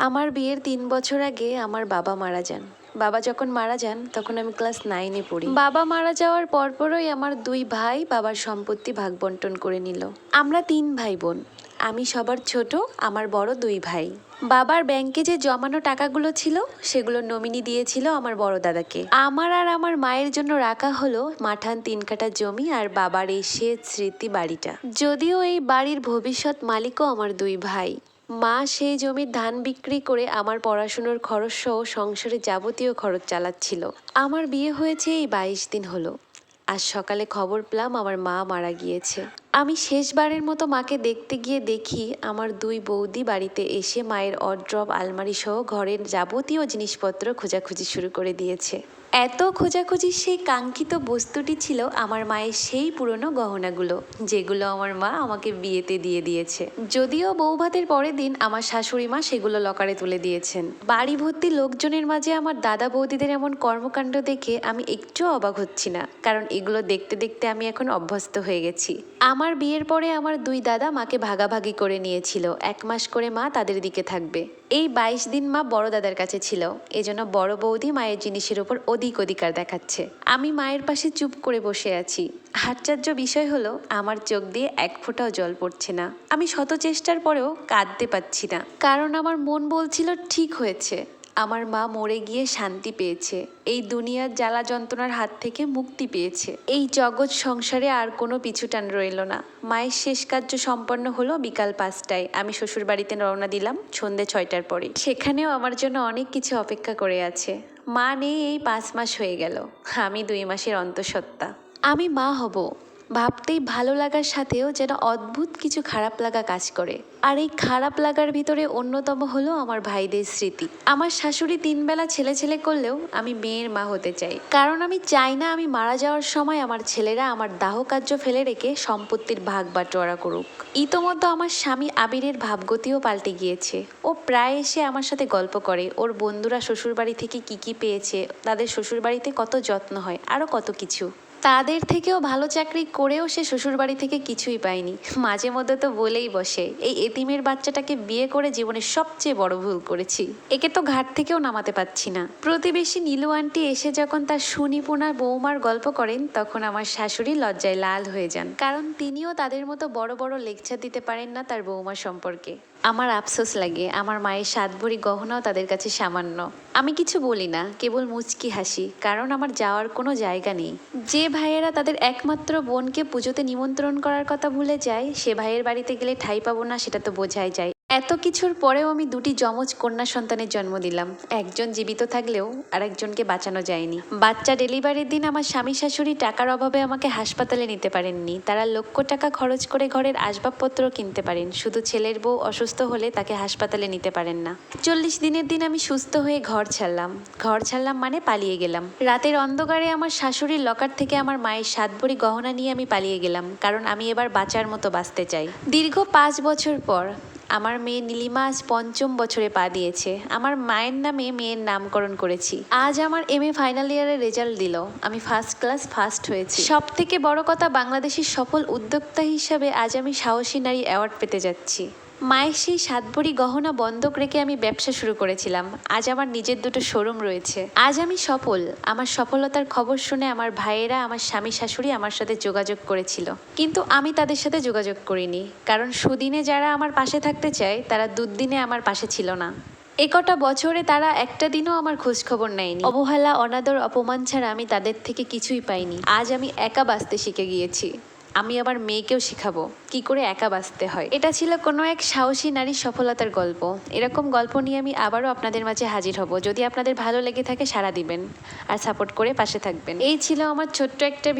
আমার বিয়ের ৩ বছর আগে আমার বাবা মারা যান। বাবা যখন মারা যান তখন আমি ক্লাস 9-এ পড়ি। বাবা মারা যাওয়ার পরপরই আমার 2 ভাই বাবার সম্পত্তি ভাগ বন্টন করে নিল। আমরা 3 ভাই বোন। আমি সবার ছোট, আমার বড় 2 ভাই। বাবার ব্যাংকে যে জমানো টাকাগুলো ছিল সেগুলো নমিনি দিয়েছিল আমার বড় দাদাকে। আমার আর আমার মায়ের জন্য রাখা হলো মাঠান 3 কাঠা জমি আর বাবার এই শেষ স্মৃতি বাড়িটা। যদিও এই বাড়ির ভবিষ্যৎ মালিকও আমার 2 ভাই। মা সেই জমির ধান বিক্রি করে আমার পড়াশুনোর খরচ সহ সংসারে যাবতীয় খরচ চালাচ্ছিল। আমার বিয়ে হয়েছে এই 22 দিন হলো। আজ সকালে খবর পেলাম আমার মা মারা গিয়েছে। আমি শেষবারের মতো মাকে দেখতে গিয়ে দেখি আমার 2 বৌদি বাড়িতে এসে মায়ের অড্রপ আলমারি সহ ঘরের যাবতীয় জিনিসপত্র খোঁজাখুঁজি শুরু করে দিয়েছে। এত খোঁজাখুঁজি সেই কাঙ্ক্ষিত বস্তুটি ছিল আমার মায়ের সেই পুরনো গহনাগুলো, যেগুলো আমার মা আমাকে বিয়েতে দিয়ে দিয়েছে। যদিও বৌভাতের পরের দিন আমার শাশুড়ি মা সেগুলো লকারে তুলে দিয়েছেন। বাড়ি ভর্তি লোকজনের মাঝে আমার দাদা বৌদিদের এমন কর্মকাণ্ড দেখে আমি একটুও অবাক হচ্ছি না, কারণ এগুলো দেখতে দেখতে আমি এখন অভ্যস্ত হয়ে গেছি। আমার বিয়ের পরে আমার 2 দাদা মাকে ভাগাভাগি করে নিয়েছিল। 1 মাস করে মা তাদের দিকে থাকবে। এই 22 দিন মা বড় দাদার কাছে ছিল, এজন্য বড় বৌদি মায়ের জিনিসের উপর অধিক অধিকার দেখাচ্ছে। আমি মায়ের পাশে চুপ করে বসে আছি। আশ্চর্য বিষয় হলো আমার চোখ দিয়ে 1 ফোঁটাও জল পড়ছে না। আমি শত চেষ্টার পরেও কাঁদতে পারছি না, কারণ আমার মন বলছিল ঠিক হয়েছে, আমার মা মরে গিয়ে শান্তি পেয়েছে, এই দুনিয়ার জ্বালা যন্ত্রণার হাত থেকে মুক্তি পেয়েছে। এই জগৎ সংসারে আর কোনো পিছুটান রইল না। মায়ের শেষ কার্য সম্পন্ন হলো বিকাল 5টায়। আমি শ্বশুর বাড়িতে রওনা দিলাম সন্ধ্যে 6টার পরে। সেখানেও আমার জন্য অনেক কিছু অপেক্ষা করে আছে। মা নেই এই 5 মাস হয়ে গেল। আমি 2 মাসের অন্তঃসত্ত্বা। আমি মা হব ভাবতেই ভালো লাগার সাথেও যেন অদ্ভুত কিছু খারাপ লাগা কাজ করে। আর এই খারাপ লাগার ভিতরে অন্যতম হলো আমার ভাইদের স্মৃতি। আমার শাশুড়ি 3 বেলা ছেলে ছেলে করলেও আমি মেয়ের মা হতে চাই, কারণ আমি চাই না আমি মারা যাওয়ার সময় আমার ছেলেরা আমার দাহ কার্য ফেলে রেখে সম্পত্তির ভাগ বাটোয়ারা করুক। ইতোমধ্যে আমার স্বামী আবিরের ভাবগতিও পাল্টে গিয়েছে। ও প্রায় এসে আমার সাথে গল্প করে ওর বন্ধুরা শ্বশুরবাড়ি থেকে কি পেয়েছে, তাদের শ্বশুরবাড়িতে কত যত্ন হয়, আরও কত কিছু। তাদের থেকেও ভালো চাকরি করেও সে শ্বশুরবাড়ি থেকে কিছুই পায়নি। মাঝে মধ্যে তো বলেই বসে, এই এতিমের বাচ্চাটাকে বিয়ে করে জীবনের সবচেয়ে বড় ভুল করেছি, একে তো ঘাট থেকেও নামাতে পারছি না। প্রতিবেশী নীলু আন্টি এসে যখন তার সুনিপুণা বৌমার গল্প করেন তখন আমার শাশুড়ি লজ্জায় লাল হয়ে যান, কারণ তিনিও তাদের মতো বড় বড় লেকচার দিতে পারেন না তার বৌমা সম্পর্কে। আমার আফসোস লাগে, আমার মায়ের 7 ভরি গহনাও তাদের কাছে সামান্য। আমি কিছু বলি না, কেবল মুচকি হাসি, কারণ আমার যাওয়ার কোনো জায়গা নেই। যে ভাইয়েরা তাদের একমাত্র বোনকে পুজোতে নিমন্ত্রণ করার কথা ভুলে যায়, সে ভাইয়ের বাড়িতে গেলে ঠাঁই পাবো না সেটা তো বোঝাই যায়। এত কিছুর পরেও আমি 2টি যমজ কন্যা সন্তানের জন্ম দিলাম। একজন জীবিত থাকলেও আরেকজনকে বাঁচানো যায়নি। বাচ্চা ডেলিভারির দিন আমার স্বামী শাশুড়ি টাকার অভাবে আমাকে হাসপাতালে নিতে পারেননি। তারা লক্ষ টাকা খরচ করে ঘরের আসবাবপত্র কিনতে পারেন, শুধু ছেলের বউ অসুস্থ হলে তাকে হাসপাতালে নিতে পারেন না। 40 দিনের দিন আমি সুস্থ হয়ে ঘর ছাড়লাম মানে পালিয়ে গেলাম। রাতের অন্ধকারে আমার শাশুড়ির লকার থেকে আমার মায়ের 7 ভরি গহনা নিয়ে আমি পালিয়ে গেলাম, কারণ আমি এবার বাঁচার মতো বাঁচতে চাই। দীর্ঘ 5 বছর পর আমার মেয়ে নীলিমা আজ 5ম বছরে পা দিয়েছে। আমার মায়ের নামে মেয়ের নামকরণ করেছি। আজ আমার MA ফাইনাল ইয়ারের রেজাল্ট দিল, আমি ফার্স্ট ক্লাস ফার্স্ট হয়েছি। সব থেকে বড় কথা, বাংলাদেশের সফল উদ্যোক্তা হিসাবে আজ আমি সাহসী নারী অ্যাওয়ার্ড পেতে যাচ্ছি। মায়ের সেই 7 ভরি গহনা বন্ধক রেখে আমি ব্যবসা শুরু করেছিলাম। আজ আমার নিজের 2টো শোরুম রয়েছে। আজ আমি সফল। আমার সফলতার খবর শুনে আমার ভাইয়েরা, আমার স্বামী শাশুড়ি আমার সাথে যোগাযোগ করেছিল, কিন্তু আমি তাদের সাথে যোগাযোগ করিনি, কারণ সুদিনে যারা আমার পাশে থাকতে চায় তারা দুর্দিনে আমার পাশে ছিল না। কটা বছরে তারা একটা দিনও আমার খোঁজ খবর নেয়নি। অবহেলা, অনাদর, অপমান ছাড়া আমি তাদের থেকে কিছুই পাইনি। আজ আমি একা বাঁচতে শিখে গিয়েছি। আমি আবার মেয়েকেও শেখাবো কি করে একা বাঁচতে হয়। এটা ছিল কোনো এক সাহসী নারীর সফলতার গল্প। এরকম গল্প নিয়ে আমি আবারও আপনাদের মাঝে হাজির হব। যদি আপনাদের ভালো লেগে থাকে সাড়া দিবেন আর সাপোর্ট করে পাশে থাকবেন। এই ছিল আমার ছোট্ট একটা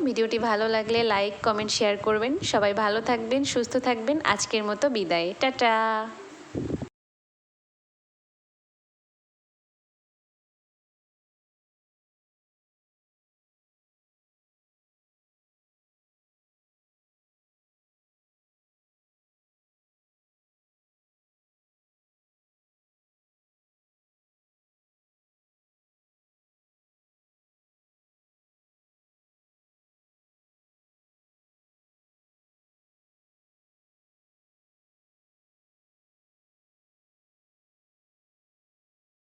ভিডিওটি ভালো লাগলে লাইক, কমেন্ট, শেয়ার করবেন। সবাই ভালো থাকবেন, সুস্থ থাকবেন। আজকের মতো বিদায়, টাটা।